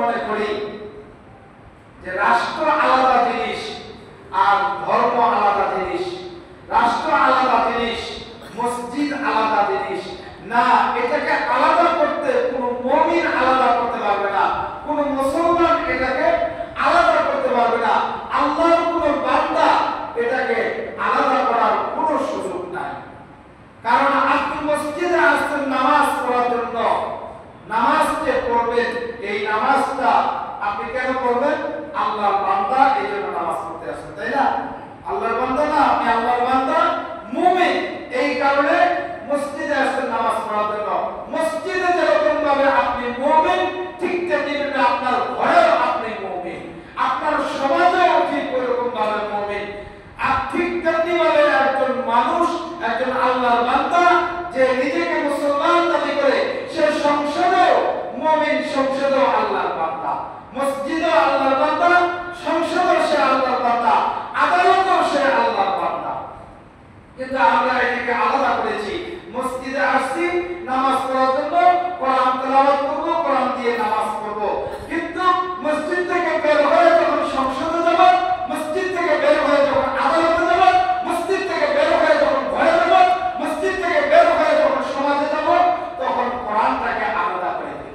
মনে করি যে রাষ্ট্র আলাদা জিনিস আর ধর্ম আলাদা জিনিস, রাষ্ট্র আলাদা জিনিস, মসজিদ আলাদা জিনিস না। এটাকে আলাদা করতে কোনো মুমিন আলাদা করতে পারবে না, কোনো মুসলমান এটাকে আলাদা করতে পারবে না, আল্লাহর কোনো বান্দা এটাকে আলাদা করার কোনো সুযোগ নাই। কারণ আপনি মসজিদে আসছেন নামাজ পড়ার জন্য, নামাজ যে পড়বেন এই নামাজটা আপনি কেন পড়বেন? আল্লাহর বান্দা এই জন্য নামাজ পড়তে আসেন, তাই না? আল্লাহর বান্দা না, আপনি আল্লাহর বান্দা মুমিন, এই কারণে মসজিদে আসেন নামাজ পড়ার জন্য। মসজিদে যেরকম ভাবে আপনি মুমিন, ঠিক তেমনি আপনার ঘরেও আপনি মুমিন, আপনার সমাজেও ঠিক ওইরকম ভাবে মুমিন। আর ঠিক তেমনি ভাবে একজন মানুষ, একজন আল্লাহর বান্দা যে নিজেকে মুসলমান দাবি করে, সে সংসদেও মুমিন, সংসদেও আল্লাহর বান্দা, মসজিদেও আল্লাহর বান্দা, সংসদেও সে আল্লাহর বান্দা, আদালতেও সে আল্লাহর বান্দা। কিন্তু আমরা এটাকে আলাদা করেছি। মসজিদে আসছি নামাজ পড়ার জন্য, কোরআন তেলাওয়াত করব, কোরআন দিয়ে নামাজ পড়ব। কিন্তু মসজিদ থেকে বের হয়ে যখন সংসদে যাব, মসজিদ থেকে বের হয়ে যখন আদালতে যাব, মসজিদ থেকে বের হয়ে যখন ঘরে যাব, মসজিদ থেকে বের হয়ে যখন সমাজে যাব, তখন কোরআনটাকে আলাদা করে ফেলি,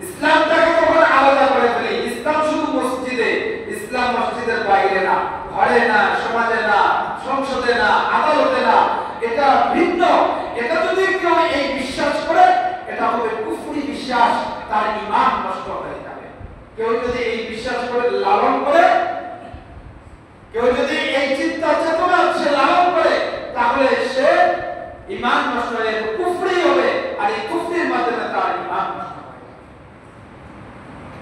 ইসলামটাকে তখন আলাদা করে ফেলি। ইসলাম শুধু মসজিদে, ইসলাম মসজিদের বাইরে না, ঘরে না, সমাজে না, সংসদে না, আদালতে না, এটা ভিন্ন। এটা যদি কেউ এই বিশ্বাস করে, এটা হবে কুফরি বিশ্বাস, তার ঈমান নষ্ট হয়ে যাবে। কেউ যদি এই বিশ্বাস করে লালন করে, কেউ যদি এই চিন্তা চেতনা সে লালন করে, তাহলে সে ঈমান নষ্ট হয়ে কুফরি হবে, আর এই কুফরির মাধ্যমে তার ঈমান নষ্ট হবে।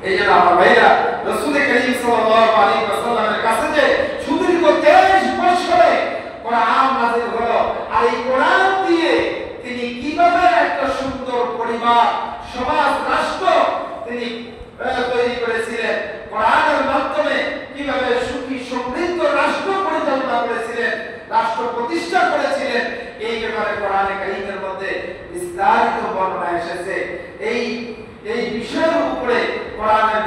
এই জন্য আমার ভাইরা, রাসূল করিম সাল্লাল্লাহু আলাইহি ওয়াসাল্লামের কাছে যে সুদীর্ঘ 23 বছরে কোরআন নাযিল হলো, আর এই কোরআন দিয়ে তিনি কিভাবে একটা সুন্দর পরিবার, সমাজ, রাষ্ট্র তিনি তৈরি করেছিলেন, কোরআনের মাধ্যমে কিভাবে সুখী সমৃদ্ধ রাষ্ট্র পরিচালনা করেছিলেন, রাষ্ট্র প্রতিষ্ঠা করেছিলেন, এই ব্যাপারে কোরআনে কারীমের মধ্যে বিস্তারিত বর্ণনা এসেছে। এই বিষয়ের উপরে কোরআনের